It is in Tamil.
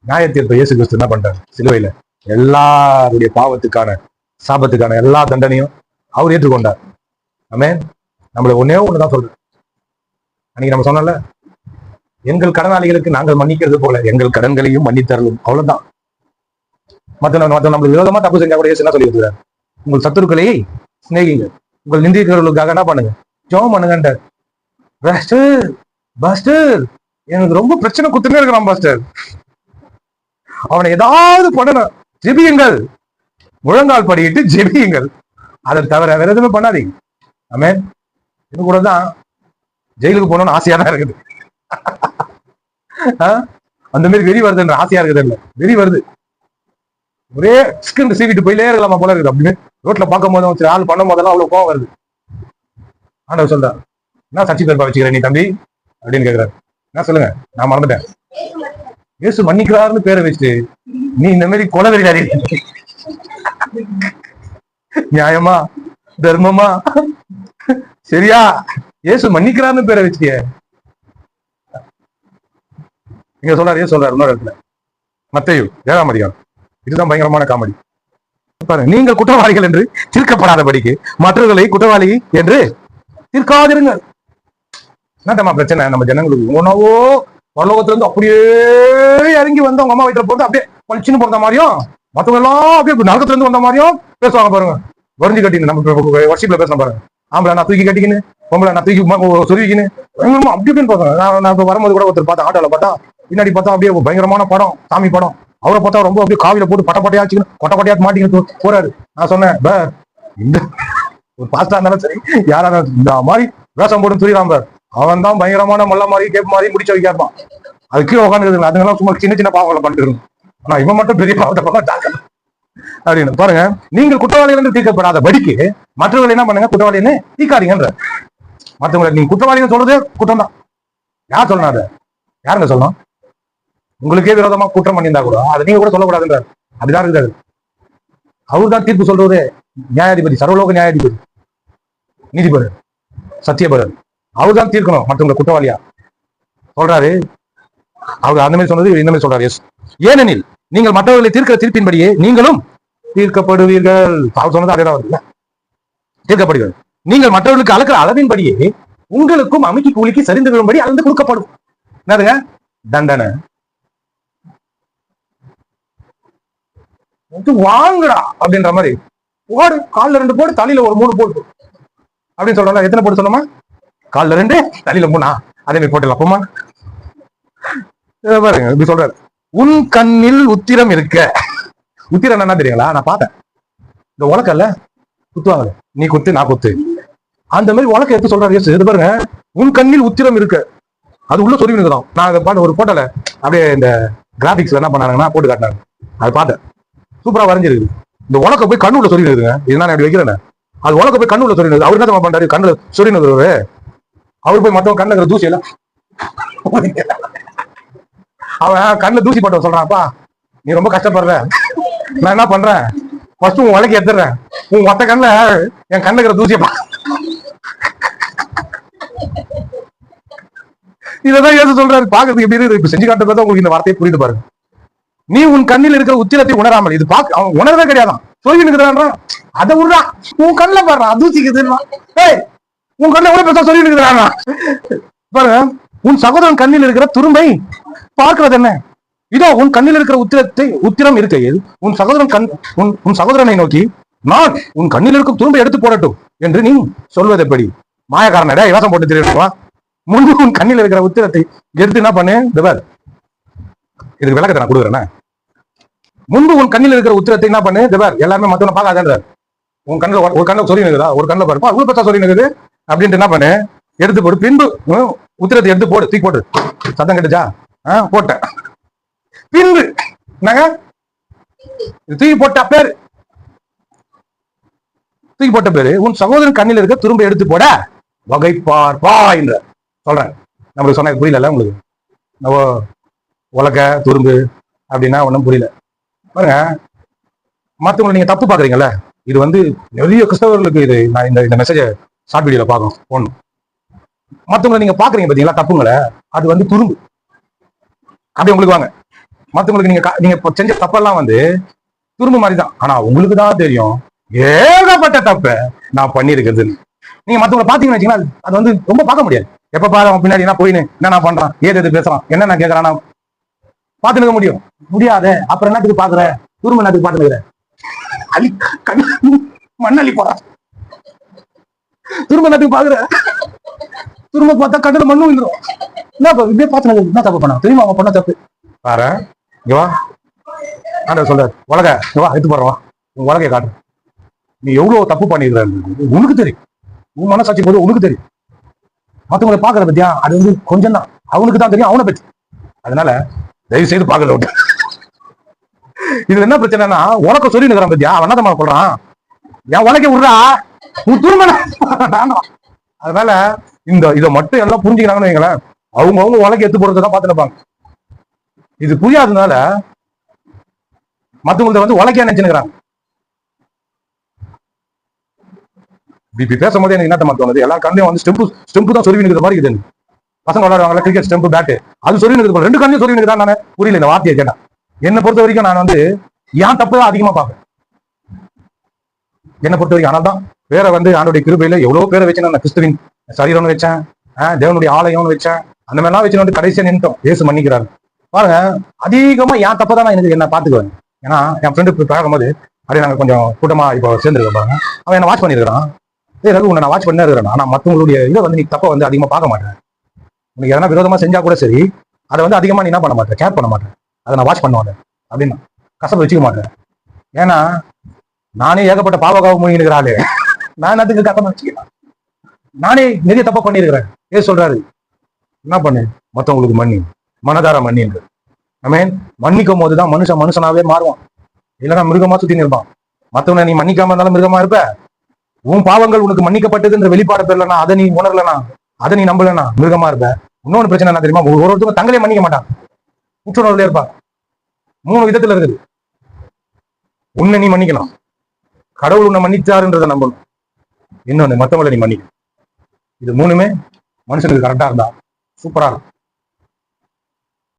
நியாய தீர்ப்பை இயேசு கிறிஸ்து என்ன பண்றாரு சிலுவையில? எல்லாருடைய பாவத்துக்கான சாபத்துக்கான எல்லா தண்டனையும் அவர் ஏற்றுக்கொண்டார். ஆமென். நம்மள ஒன்னே ஒண்ணுதான் சொல்றேன். அன்னைக்கு நம்ம சொன்னோம்ல, எங்கள் கடனாளிகளுக்கு நாங்கள் மன்னிக்கிறது போல எங்கள் கடன்களையும் மன்னித்தரலும். அவ்வளவுதான். மத்த நம்மளுக்கு விரோதமா தப்பு செஞ்சா கூட இயேசு என்ன சொல்லி இருக்கிறார்? உங்கள் சத்துருக்களை சிநேகிங்க, உங்கள் நிந்திக்கிறவர்களுக்காக என்ன பண்ணுங்க, ஜெபம் பண்ணுங்க. பாஸ்டர் பாஸ்டர் எனக்கு ரொம்ப பிரச்சனை குத்துனே இருக்கிறான் பாஸ்டர், அவனை ஏதாவது பண்ணணும், ஜெபியுங்கள், முழங்கால் படியிட்டு ஜெபியுங்கள், அதை தவிர வேற எதுவுமே பண்ணாதீங்க. ஆமென். இது கூட தான் ஜெயிலுக்கு போகணும்னு ஆசையா தான் இருக்குது. அந்த மாதிரி வெறி வருதுன்ற ஆசையா இருக்குது இல்ல, வெறி வருது. ஒரே ஸ்கின் சீவிட்டு போயிலே இருக்கலாமா போல இருக்குது. அப்படின்னு ரோட்ல பார்க்கும் போதும் ஆள் பண்ணும் போதெல்லாம் அவ்வளவு கோவம் வருது. ஆண்டவர் சொல்றார், என்ன சச்சி பெருப்பா வச்சுக்கிற நீ தம்பி அப்படின்னு கேட்கிறாரு. என்ன சொல்லுங்க, நான் மறந்துட்டேன். இயேசு மன்னிக்கிறாருன்னு பேரை வச்சுட்டு நீ இந்த மாதிரி கொலை வெறியாடி, நியாயமா தர்மமா சரியா? இயேசு மன்னிக்கிறாருன்னு பேரை வச்சுட்டிய. இங்க சொல்றாரு, ஏன் சொல்றாரு இன்னொரு இடத்துல, மத்தேயு 7ஆம் அதிகாரம். இதுதான் பயங்கரமான காமெடி. நீங்கள் குற்றவாளிகள் என்று தீர்க்கப்படாதபடிக்கு மற்றவர்களை குற்றவாளி என்று தீர்க்காதிருங்க. என்னமா பிரச்சனை? நம்ம ஜனங்களுக்கு உணவோ பரலோகத்துல இருந்து அப்படியே இறங்கி வந்து அவங்க அம்மா வயிற்றுல போட்டு அப்படியே பழிச்சுன்னு போறத மாதிரியும், மற்றவங்க எல்லாம் அப்படியே நரகத்துல இருந்து வந்த மாதிரியும் பேசுவாங்க பாருங்க. வரிஞ்சு கட்டின்னு நம்ம வர்ஷிப்ல பேச பாருங்க. ஆம்பளை நான் தூக்கி கட்டிக்கின்னு, பொம்பளை நான் தூக்கி சொருவிக்கின்னு அப்படி இப்படின்னு பாருங்க. நான் வரும்போது கூட ஒருத்தர் பார்த்தா, ஆட்டோல பார்த்தா, பின்னாடி பார்த்தா அப்படியே பயங்கரமான படம், சாமி படம். அவரை பார்த்தா ரொம்ப அப்படியே காவில போட்டு பட்டப்பட்டையாச்சுன்னு கொட்டப்பட்டையாச்சு மாட்டிக்கிட்டு போறாரு. நான் சொன்னேன், இந்த ஒரு பாஸ்டா இருந்தாலும் சரி, யாரா இருந்தாலும் இந்த மாதிரி வேஷம் போட்டு துரியாம பார், அவன் தான் பயங்கரமான மல்ல மாதிரி கேப் மாதிரி முடிச்சு வைக்காப்பான். அது கீழே உட்காந்துருக்குங்க, அதுங்கெல்லாம் சும்மா சின்ன சின்ன பாவங்களை பண்ணிட்டு இருக்கும். ஆனா இவன் மட்டும் பெரிய பாவத்தை பார்க்க அப்படின்னு பாருங்க. நீங்கள் குற்றவாளிகள் என்று தீர்க்கப்படாத படிக்கு மற்றவர்கள் என்ன பண்ணுங்க, குற்றவாளின்னு தீக்காதீங்கன்ற. மற்றவங்களை நீங்க குற்றவாளின்னு சொல்றதே குற்றம் தான். யார் சொல்லணும்? யாருங்க சொல்லணும்? உங்களுக்கே விரோதமா குற்றம் பண்ணியிருந்தா கூட அதை நீங்க கூட சொல்லக்கூடாதுன்றார். அப்படிதான் இருக்காரு. அவர் தான் தீர்ப்பு சொல்றது. நியாயாதிபதி, சர்வலோக நியாயாதிபதி, நீதிபதி, சத்தியபரர். அவர் தான் தீர்க்கணும் மற்றவங்க குற்றவாளியா சொல்றாரு. அவர் அந்த மாதிரி சொன்னது இந்த மாதிரி சொல்றாரு. ஏனெனில் நீங்கள் மற்றவர்களை தீர்க்கிற தீர்ப்பின்படியே நீங்களும் தீர்க்கப்படுவீர்கள். அவர் சொன்னது அதே தான் வருது. தீர்க்கப்படுவீர்கள். நீங்கள் மற்றவர்களுக்கு அளக்கிற அளவின்படியே உங்களுக்கும் அமைக்கி கூலிக்கு சரிந்து விடும்படி அளந்து கொடுக்கப்படும். என்னதுங்க தண்டனை? வாங்கடா அப்படின்ற மாதிரி போடு, காலில் 2 போடு, தலையில ஒரு 3 போடு அப்படின்னு சொல்றோம்ல. எத்தனை போட்டு சொன்னோமா? காலில் 2, தலையில 3. அதே மாதிரி போட்டுலாம் போமா பாருங்க. இப்படி சொல்றாரு, உன் கண்ணில் உத்திரம் இருக்க. உத்திரம் என்ன தெரியுங்களா? நான் பார்த்தேன், இந்த உலக்கல்ல குத்துவாங்க, நீ குத்து நான் குத்து, அந்த மாதிரி உலக்க எடுத்து சொல்றாரு. இது பாருங்க, உன் கண்ணில் உத்திரம் இருக்க. அது உள்ள சொல்லி இருக்குதான். நான் பாட்டு ஒரு போட்டோல அப்படியே இந்த கிராபிக்ஸ்ல என்ன பண்ணாங்கன்னா போட்டு காட்டினாங்க. அதை பார்த்தேன், சூப்பரா வரைஞ்சிருக்கு. இந்த உலக்க போய் கண்ணுள்ள சொல்லி இருக்குங்க. இதுதான் நான் அப்படி வைக்கிறேன். அது உலக்க போய் கண்ணுள்ள சொல்லி இருக்கு. அவர் என்ன பண்றாரு, கண்ணுல சொல்லி இருக்கிறவரு அவர் போய் மத்தவங்க கண்ணுல தூசி எல்லாம் அவன் கண்ணுல தூசி போட்ட சொல்றான்ப்பா, நீ ரொம்ப கஷ்டப்படுற, நான் என்ன பண்றேன், ஃபர்ஸ்ட் உன் உலக்கி எடுத்துறேன், உன் மொத்த கண்ணுல என் கண்ணுக்கிற தூசியப்பா. இதான் ஏசு சொல்றாரு. பாக்குறதுக்கு எப்படி இருக்கு, இப்ப செஞ்சு காட்டுறதா உங்களுக்கு இந்த வார்த்தையை புரியுது பாருங்க. நீ உன் கண்ணில் இருக்கிற உத்திரத்தை உணராமல், இது பாக்க அவன் உணர்வே கிடையாதான், சொல்லி இருக்கிறான். அதை விடுறான், உன் கண்ணில் பாடுறான் தூசிக்குதுன்னா, உன் கண்ணில் எவ்வளவு பெருசா சொல்லி இருக்கிறான் பாருங்க. உன் சகோதரன் கண்ணில் இருக்கிற துரும்பை பார்க்கிறது என்ன? இதோ உன் கண்ணில் இருக்கிற உத்திரம் இருக்கையில் உன் சகோதரனை நோக்கி நான் உன் கண்ணில் இருக்கும் துரும்பை எடுத்து போடட்டும் என்று நீ சொல்வது எப்படி? மாயக்காரனடா, இவாசம் போட்டு தெரியுமா? முன்பு உன் கண்ணில் இருக்கிற உத்திரத்தை எடுத்து என்ன பண்ணு, இதுக்கு விளக்கத்தை நான் கொடுக்குறேன். முன்பு உன் கண்ணில் இருக்கிற உத்திரத்தை என்ன பண்ணு, எல்லாருமே மத்தவனை பார்க்காத, உன் கண்ணில் ஒரு கண்ணில் சொல்லி நிற்குதா, ஒரு கண்ணில் பாருப்பா அவ்வளவு பத்தா சொல்லி நிற்குது அப்படின்ட்டு என்ன பண்ணு, எடுத்து போடு. பின்பு உத்திரத்தை எடுத்து போடு, தூக்கி போட்டு. சத்தம் கட்டுச்சா? போட்டேன். பின்பு நாங்க தூக்கி போட்ட பேரு, தூக்கி போட்ட பேரு உன் சகோதரன் கண்ணில் இருக்க துரும்ப எடுத்து போட வகைப்பார்ப்பா என்ற சொல்றேன். நம்மளுக்கு சொன்ன புரியல உங்களுக்கு? உலக துரும்பு அப்படின்னா ஒன்றும் புரியல பாருங்க. மற்றவங்களை நீங்க தப்பு பாக்குறீங்கல்ல, இது வந்து நிறைய கிறிஸ்தவர்களுக்கு இது நான் இந்த மெசேஜை ஷார்ட் வீடியோல பார்க்கணும் போடணும். மற்றவங்களை நீங்க பாக்குறீங்க பாத்தீங்களா தப்புங்களை, அது வந்து துரும்பு. அப்படி உங்களுக்கு வாங்க, மத்தவங்களுக்கு நீங்க இப்ப செஞ்ச தப்பெல்லாம் வந்து துரும்பு மாதிரி தான். ஆனா உங்களுக்கு தான் தெரியும் ஏகப்பட்ட தப்ப நான் பண்ணிருக்கிறது. நீங்க மத்தவங்களை பாத்தீங்கன்னு வச்சீங்கன்னா அது வந்து ரொம்ப பார்க்க முடியாது. எப்ப பாரு அவன் பின்னாடி என்ன போயின்னு என்ன பண்றான், ஏது பேசுறான், என்ன கேட்கறான் பாத்துக்க முடியும் முடியாத. அப்புறம் என்னத்துக்கு பாக்குற, துரும்பு என்னத்துக்கு பாத்துக்கிற, அலி மண்ணள்ளி போறான். துரும்ப என்னத்துக்கு பாக்குற, துரும்ப பார்த்தா கண்ணுல மண்ணு வந்துடும். என்ன இப்படியே பாத்து என்ன தப்பு பண்ணா தெரியுமா, அவன் பண்ண தப்பு பாரு. இவா ஆண்டவர் சொல்றாரு, உலக இவா எடுத்து போறவா உன் உலகைய காட்டு, நீ எவ்வளவு தப்பு பண்ணிருக்க உனக்கு தெரியும், உன் மனசாட்சி போது உனக்கு தெரியும். மத்தவங்களை பாக்குற பத்தியா அது வந்து கொஞ்சம் தான், அவனுக்கு தான் தெரியும் அவனை பத்தி. அதனால தயவு செய்து பாக்கல விட்டு. இதுல என்ன பிரச்சனைனா உனக்கு சொல்லி நிற்கிறான் பத்தியா, அவன் என்ன சொல்றான், என் உலக விடுறா உன் துரும்ப. அதனால இதை மட்டும் எல்லாம் புரிஞ்சுக்கிறாங்கன்னு வைங்களேன், அவங்க உலக எடுத்து போறதுதான் பார்த்து நிற்பாங்க. இது புரியாததுனால மத்தவங்கள்ட்ட வந்து உலக்கையா நினைச்சுக்கிறாங்க. இப்படி பேசும்போது எனக்கு என்ன தோணுது, எல்லா கண்ணையும் வந்து ஸ்டெம்பு தான் சொருவி நிற்கிற மாதிரி இருக்குது. பசங்க விளையாடுவாங்க கிரிக்கெட் ஸ்டெம்பு பேட்டு, அது சொருவி நிற்கிறது, ரெண்டு கண்ணையும் சொருவி நிற்கிறதா நான் புரியல இந்த வார்த்தையை கேட்டேன். என்னை பொறுத்த வரைக்கும் நான் வந்து ஏன் தப்பு தான் அதிகமா பார்ப்பேன் என்னை பொறுத்த வரைக்கும். ஆனால் தான் பேரை வந்து ஆண்டோடைய கிருபையில எவ்வளவு பேரை வச்சேன், நான் கிறிஸ்துவின் சரீரம்னு வச்சேன், தேவனுடைய ஆலயம்னு வச்சேன், அந்த மாதிரிலாம் வச்சு வந்து கடைசியா நின்றுட்டோம். ஏசு மன்னிக்கிறாரு பாருங்க. அதிகமா என் தப்பை தான் நான் எனக்கு என்ன பாத்துக்குவேன். ஏன்னா என் ஃப்ரெண்டு பார்க்கும்போது அப்படியே நாங்க கொஞ்சம் கூட்டமா இப்போ சேர்ந்துருக்கோம் பாருங்க, அவன் என்ன வாட்ச் பண்ணிருக்கான், ரகு உன்னை நான் வாட்ச் பண்ணே இருக்கிறேன். ஆனா மத்தவங்களுடைய இதை வந்து நீ தப்பை வந்து அதிகமா பார்க்க மாட்டேன். உனக்கு எதனா விரோதமா செஞ்சா கூட சரி, அதை வந்து அதிகமா நீ என்ன பண்ண மாட்டேன், கேர் பண்ண மாட்டேன், அதை நான் வாட்ச் பண்ணுவாங்க அப்படின்னு கசப்பு வச்சுக்க மாட்டேன். ஏன்னா நானே ஏகப்பட்ட பாவகாவ மொழிகிறாளே, நான் அதுக்கு கசப்பை வச்சுக்கலாம். நானே நிறைய தப்பா பண்ணிருக்கிறேன். ஏன் சொல்றாரு, என்ன பண்ணு மத்தவங்களுக்கு மன்னி, மனதார மன்னின்று. மன்னிக்கும் போதுதான் மனுஷனாவே மாறுவான். இல்லைன்னா மிருகமா சுத்தி நிற்பான். மத்தவனை நீ மன்னிக்காம இருந்தாலும் மிருகமா இருப்ப. உன் பாவங்கள் உனக்கு மன்னிக்கப்பட்டதுன்ற வெளிப்பாடு பெறலனா, அதை நீ உணரலனா, அதை நீ நம்பலனா மிருகமா இருப்ப. இன்னொன்னு பிரச்சனை என்ன தெரியுமா, ஒருத்தவங்க தங்களே மன்னிக்க மாட்டான், குற்றவாளியா இருப்பா. 3 விதத்துல இருக்குது. உன்னை நீ மன்னிக்கலாம், கடவுள் உன்னை மன்னிச்சாருன்றதை நம்பணும், இன்னொன்னு மத்தவங்களை நீ மன்னிக்கணும். இது 3மே மனுஷனுக்கு கரெக்டா இருந்தா சூப்பரா இருக்கும்.